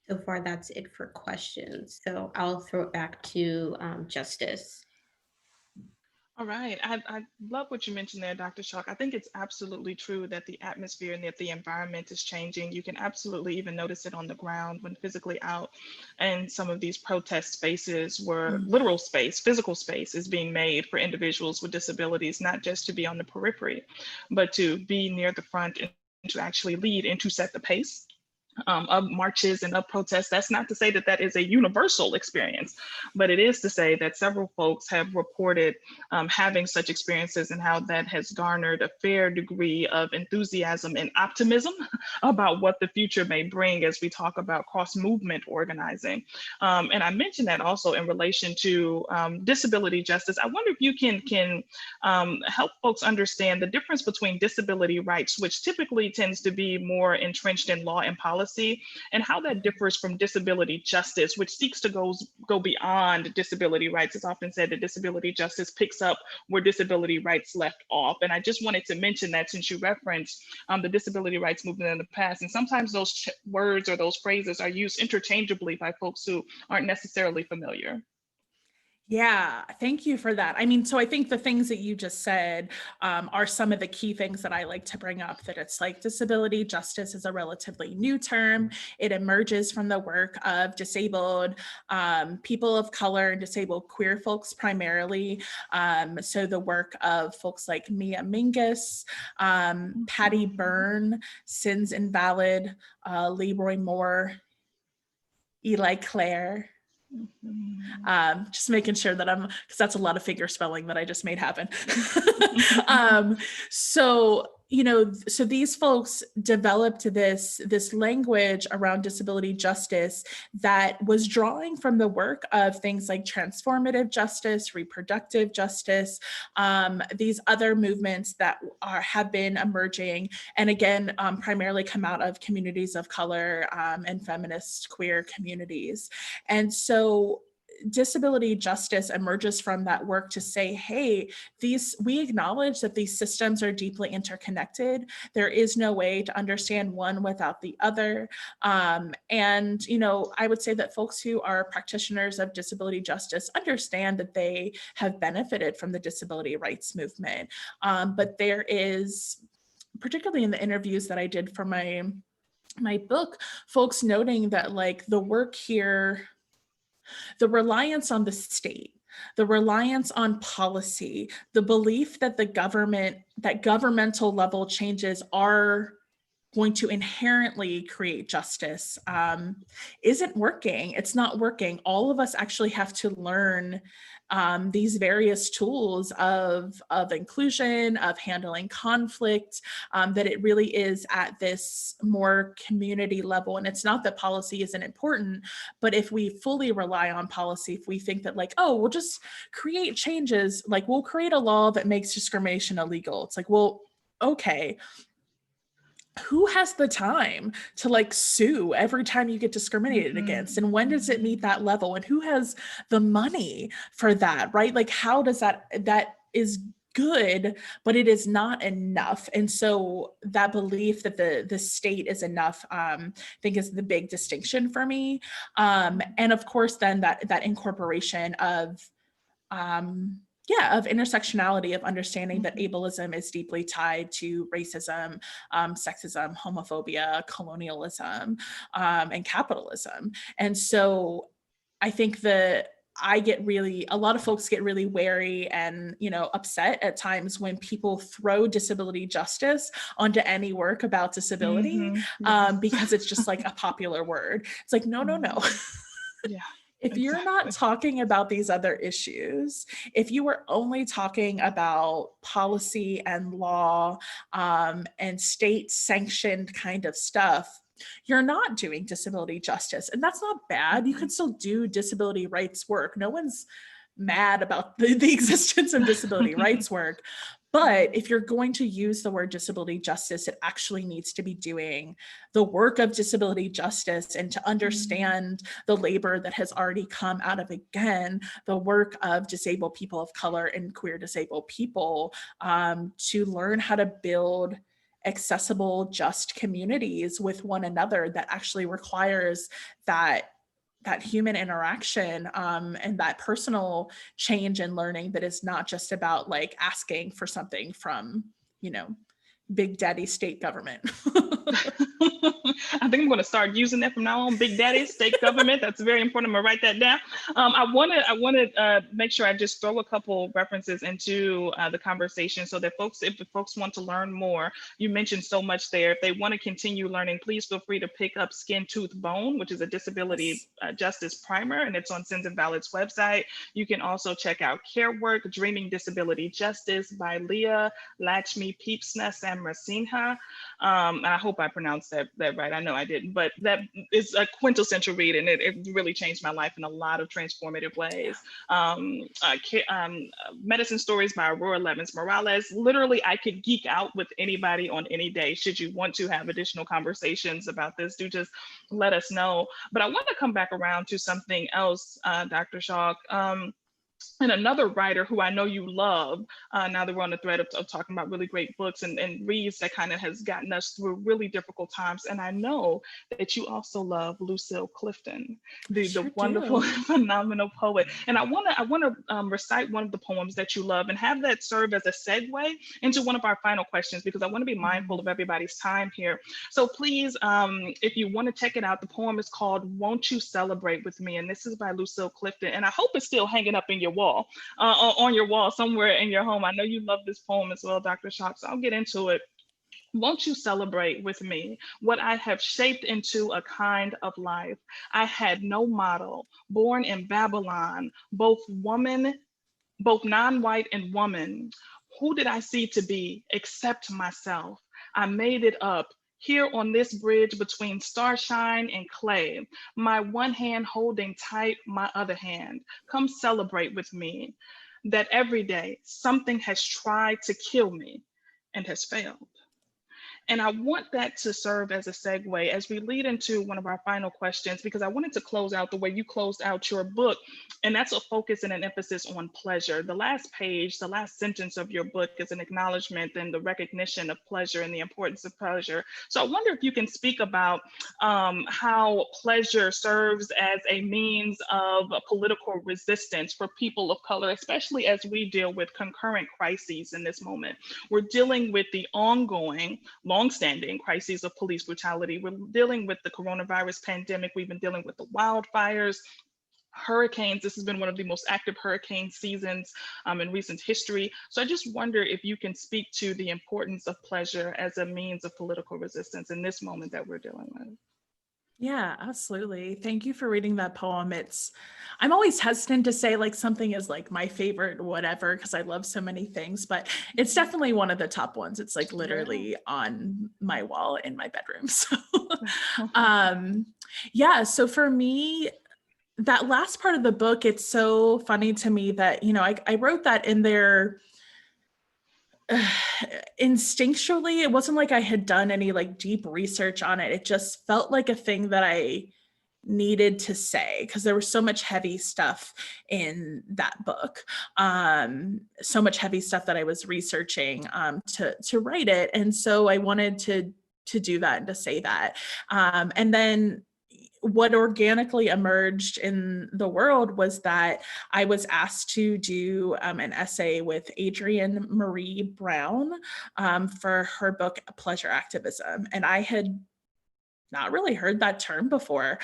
So far, that's it for questions. So I'll throw it back to Justice. All right. I love what you mentioned there, Dr. Schalk. I think it's absolutely true that the atmosphere and that the environment is changing. You can absolutely even notice it on the ground when physically out. And some of these protest spaces where literal space, physical space is being made for individuals with disabilities, not just to be on the periphery, but to be near the front and to actually lead and to set the pace of marches and of protests. That's not to say that that is a universal experience, but it is to say that several folks have reported having such experiences and how that has garnered a fair degree of enthusiasm and optimism about what the future may bring as we talk about cross-movement organizing. And I mentioned that also in relation to disability justice. I wonder if you can help folks understand the difference between disability rights, which typically tends to be more entrenched in law and policy, and how that differs from disability justice, which seeks to go beyond disability rights. It's often said that disability justice picks up where disability rights left off. And I just wanted to mention that, since you referenced the disability rights movement in the past, and sometimes those words or those phrases are used interchangeably by folks who aren't necessarily familiar. Yeah, thank you for that. I mean, so I think the things that you just said are some of the key things that I like to bring up, that it's like disability justice is a relatively new term. It emerges from the work of disabled people of color and disabled queer folks primarily. So the work of folks like Mia Mingus, Patty Byrne, Sins Invalid, Leroy Moore, Eli Clare. Just making sure that because that's a lot of figure spelling that I just made happen. So these folks developed this language around disability justice that was drawing from the work of things like transformative justice, reproductive justice, these other movements that have been emerging, and again, primarily come out of communities of color and feminist queer communities. And so disability justice emerges from that work to say, hey, we acknowledge that these systems are deeply interconnected. There is no way to understand one without the other. And, I would say that folks who are practitioners of disability justice understand that they have benefited from the disability rights movement. But there is, particularly in the interviews that I did for my book, folks noting that like the work here, the reliance on the state, the reliance on policy, the belief that that governmental level changes are going to inherently create justice isn't working. It's not working. All of us actually have to learn these various tools of inclusion, of handling conflict, that it really is at this more community level. And it's not that policy isn't important, but if we fully rely on policy, if we think that like, oh, we'll just create changes, like we'll create a law that makes discrimination illegal. It's like, well, okay, who has the time to like sue every time you get discriminated against? And when does it meet that level? And who has the money for that, right? Like, how does that is good, but it is not enough. And so that belief that the state is enough, I think is the big distinction for me. And of course, then that incorporation of intersectionality, of understanding that ableism is deeply tied to racism, sexism, homophobia, colonialism, and capitalism. And so I think that a lot of folks get really wary and, upset at times when people throw disability justice onto any work about disability, because it's just like a popular word. It's like, no. Yeah. If you're not talking about these other issues, if you were only talking about policy and law and state sanctioned kind of stuff, you're not doing disability justice. And that's not bad. You can still do disability rights work. No one's mad about the existence of disability rights work. But if you're going to use the word disability justice, it actually needs to be doing the work of disability justice and to understand the labor that has already come out of, again, the work of disabled people of color and queer disabled people, to learn how to build accessible, just communities with one another that actually requires that human interaction and that personal change and learning that is not just about like asking for something from, big daddy state government. I think I'm going to start using that from now on. Big Daddy, state government. That's very important. I'm going to write that down. I want to make sure I just throw a couple references into the conversation so that if folks want to learn more, you mentioned so much there. If they want to continue learning, please feel free to pick up Skin, Tooth, Bone, which is a disability justice primer, and it's on Sins and Valid's website. You can also check out Care Work, Dreaming Disability Justice by Leah Lakshmi Peepsna Samrasinha. And I hope I pronounced that right. I know I didn't, but that is a quintessential read, and it really changed my life in a lot of transformative ways. Medicine Stories by Aurora Levins Morales. Literally, I could geek out with anybody on any day. Should you want to have additional conversations about this, do just let us know. But I want to come back around to something else, Dr. Schalk. And another writer who I know you love, now that we're on the thread of talking about really great books and reads that kind of has gotten us through really difficult times. And I know that you also love Lucille Clifton, the wonderful, phenomenal poet. And I want to recite one of the poems that you love and have that serve as a segue into one of our final questions, because I want to be mindful of everybody's time here. So please, if you want to check it out, the poem is called Won't You Celebrate With Me? And this is by Lucille Clifton. And I hope it's still hanging up in your wall, on your wall somewhere in your home. I know you love this poem as well, Dr. Schalk, so I'll get into it. Won't you celebrate with me what I have shaped into a kind of life? I had no model, born in Babylon, both non-white and woman. Who did I see to be except myself? I made it up here on this bridge between starshine and clay, my one hand holding tight my other hand. Come celebrate with me that every day something has tried to kill me and has failed. And I want that to serve as a segue as we lead into one of our final questions, because I wanted to close out the way you closed out your book. And that's a focus and an emphasis on pleasure. The last page, the last sentence of your book is an acknowledgement and the recognition of pleasure and the importance of pleasure. So I wonder if you can speak about how pleasure serves as a means of political resistance for people of color, especially as we deal with concurrent crises in this moment. We're dealing with the ongoing, long-standing crises of police brutality. We're dealing with the coronavirus pandemic. We've been dealing with the wildfires, hurricanes. This has been one of the most active hurricane seasons in recent history. So I just wonder if you can speak to the importance of pleasure as a means of political resistance in this moment that we're dealing with. Yeah, absolutely. Thank you for reading that poem. I'm always hesitant to say like something is like my favorite, whatever, because I love so many things, but it's definitely one of the top ones. It's like literally on my wall in my bedroom. So, so for me, that last part of the book, it's so funny to me that, I wrote that in there instinctually. It wasn't like I had done any like deep research on it. It just felt like a thing that I needed to say because there was so much heavy stuff in that book, so much heavy stuff that I was researching to write it. And so I wanted to do that and to say that. And then what organically emerged in the world was that I was asked to do an essay with Adrienne Marie Brown for her book, Pleasure Activism. And I had not really heard that term before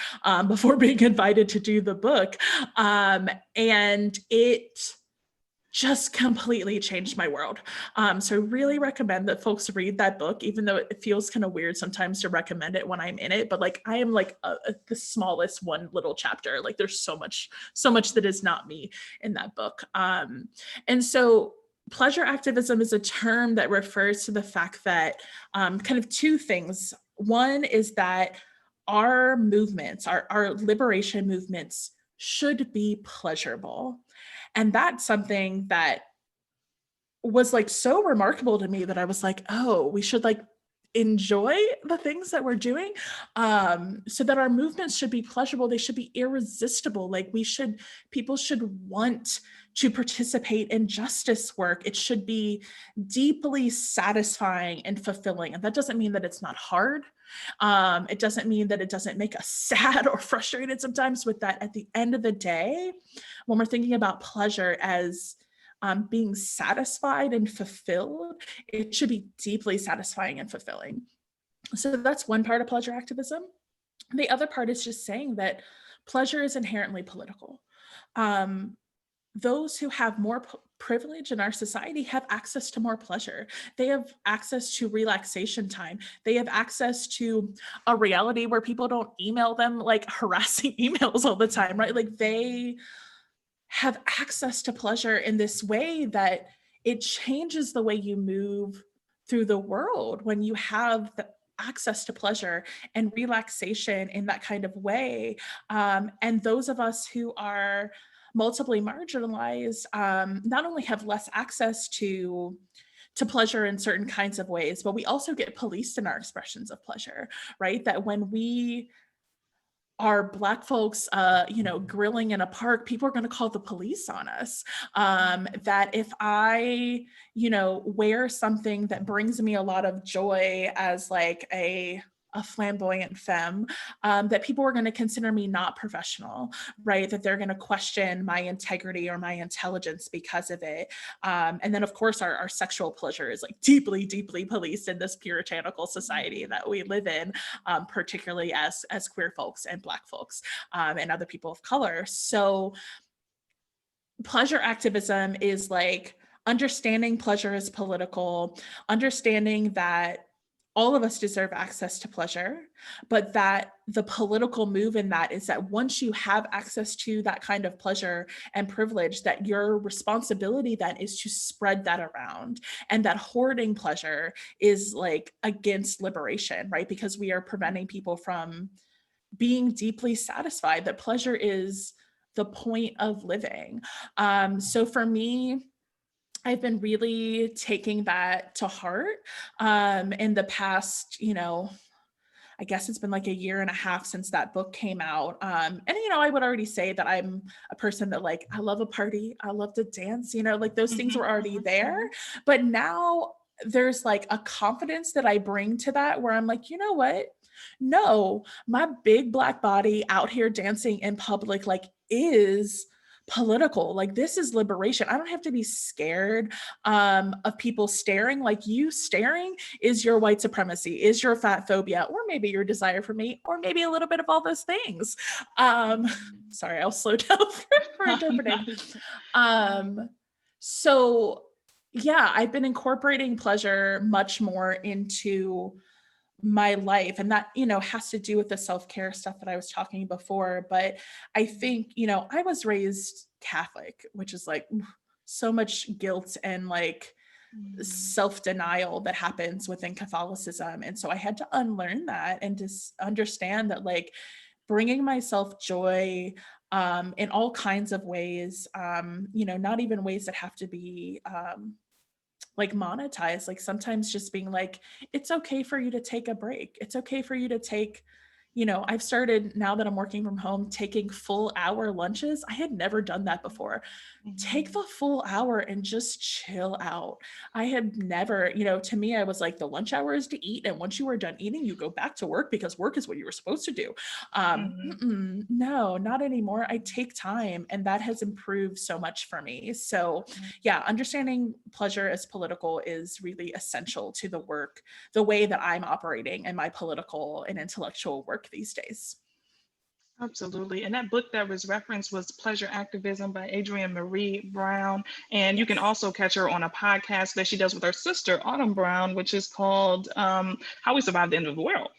being invited to do the book. And it just completely changed my world. So I really recommend that folks read that book, even though it feels kind of weird sometimes to recommend it when I'm in it. But like, I am like the smallest one little chapter. Like there's so much that is not me in that book. And so pleasure activism is a term that refers to the fact that kind of two things. One is that our movements, our liberation movements should be pleasurable. And that's something that was like so remarkable to me that I was like, oh, we should like enjoy the things that we're doing, so that our movements should be pleasurable. They should be irresistible. Like people should want to participate in justice work. It should be deeply satisfying and fulfilling. And that doesn't mean that it's not hard. It doesn't mean that it doesn't make us sad or frustrated sometimes with that. At the end of the day, when we're thinking about pleasure as being satisfied and fulfilled, it should be deeply satisfying and fulfilling. So that's one part of pleasure activism. The other part is just saying that pleasure is inherently political. Those who have more privilege in our society have access to more pleasure. They have access to relaxation time. They have access to a reality where people don't email them like harassing emails all the time, right? Like they have access to pleasure in this way that it changes the way you move through the world when you have the access to pleasure and relaxation in that kind of way. And those of us who are multiply marginalized not only have less access to pleasure in certain kinds of ways, but we also get policed in our expressions of pleasure, right? That when we are Black folks, grilling in a park, people are going to call the police on us. That if I, wear something that brings me a lot of joy as like a flamboyant femme, that people are going to consider me not professional, right? That they're going to question my integrity or my intelligence because of it. And then of course our sexual pleasure is like deeply, deeply policed in this puritanical society that we live in, particularly as queer folks and Black folks, and other people of color. So pleasure activism is like understanding pleasure is political, understanding that all of us deserve access to pleasure, but that the political move in that is that once you have access to that kind of pleasure and privilege, that your responsibility then is to spread that around. And that hoarding pleasure is like against liberation, right? Because we are preventing people from being deeply satisfied, that pleasure is the point of living. So for me, I've been really taking that to heart in the past, I guess it's been like a year and a half since that book came out. And, I would already say that I'm a person that like, I love a party, I love to dance, like those things were already there. But now there's like a confidence that I bring to that where I'm like, you know what? No, my big Black body out here dancing in public, like is political. Like this is liberation. I don't have to be scared of people staring. Like you staring is your white supremacy, is your fat phobia, or maybe your desire for me, or maybe a little bit of all those things. Sorry, I'll slow down for interpreting. So yeah, I've been incorporating pleasure much more into my life, and that has to do with the self-care stuff that I was talking before. But I think I was raised Catholic, which is like so much guilt and like self-denial that happens within Catholicism, and so I had to unlearn that and just understand that like bringing myself joy in all kinds of ways, not even ways that have to be like monetized, like sometimes just being like, it's okay for you to take a break. It's okay for you to take, I've started now that I'm working from home, taking full hour lunches. I had never done that before. Take the full hour and just chill out. I had never, to me, I was like, the lunch hour is to eat. And once you are done eating, you go back to work because work is what you were supposed to do. No, not anymore. I take time, and that has improved so much for me. So yeah, understanding pleasure as political is really essential to the work, the way that I'm operating in my political and intellectual work these days. Absolutely. And that book that was referenced was Pleasure Activism by Adrienne Marie Brown. And you can Yes. also catch her on a podcast that she does with her sister, Autumn Brown, which is called How We Survived the End of the World.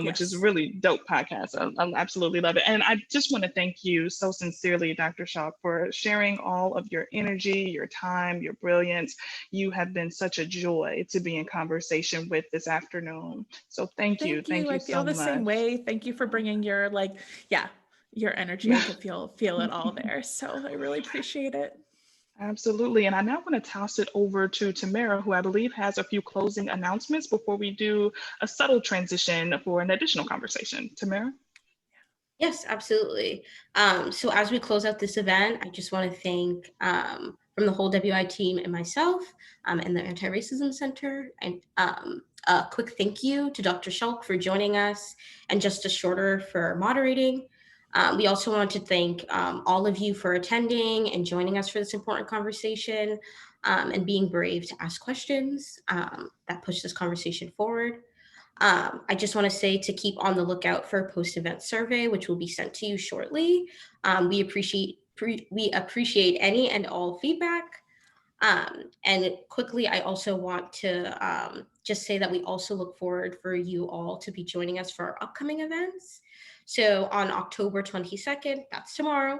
Which is a Yes. really dope podcast. I absolutely love it. And I just want to thank you so sincerely, Dr. Schalk, for sharing all of your energy, your time, your brilliance. You have been such a joy to be in conversation with this afternoon. So thank you. Thank you. Thank I you feel so the same much. way. Thank you for bringing your your energy. I could feel it all there. So I really appreciate it. Absolutely. And I now want to toss it over to Tamara, who I believe has a few closing announcements before we do a subtle transition for an additional conversation. Tamara? Yes, absolutely. So as we close out this event, I just want to thank from the whole WI team and myself and the Anti-Racism Center, and a quick thank you to Dr. Schalk for joining us, and Justice Shorter for moderating. We also want to thank all of you for attending and joining us for this important conversation, and being brave to ask questions that push this conversation forward. I just want to say to keep on the lookout for a post-event survey, which will be sent to you shortly. We appreciate any and all feedback. And quickly, I also want to just say that we also look forward for you all to be joining us for our upcoming events. So on October 22nd, that's tomorrow,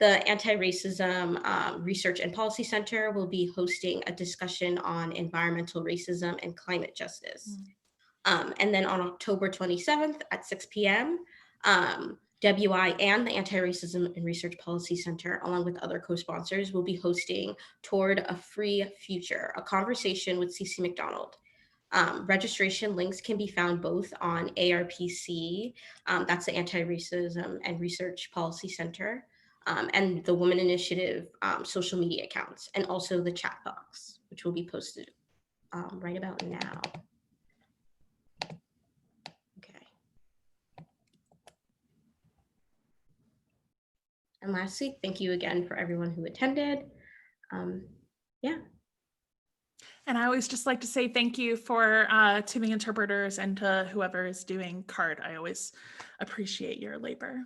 the Anti-Racism Research and Policy Center will be hosting a discussion on environmental racism and climate justice. And then on October 27th at 6 p.m., WI and the Anti-Racism and Research Policy Center, along with other co-sponsors, will be hosting Toward a Free Future, a conversation with CC McDonald. Registration links can be found both on ARPC, that's the Anti-Racism and Research Policy Center, and the Women Initiative social media accounts, and also the chat box, which will be posted right about now. Okay. And lastly, thank you again for everyone who attended. Yeah. And I always just like to say thank you for to the interpreters and to whoever is doing CART. I always appreciate your labor.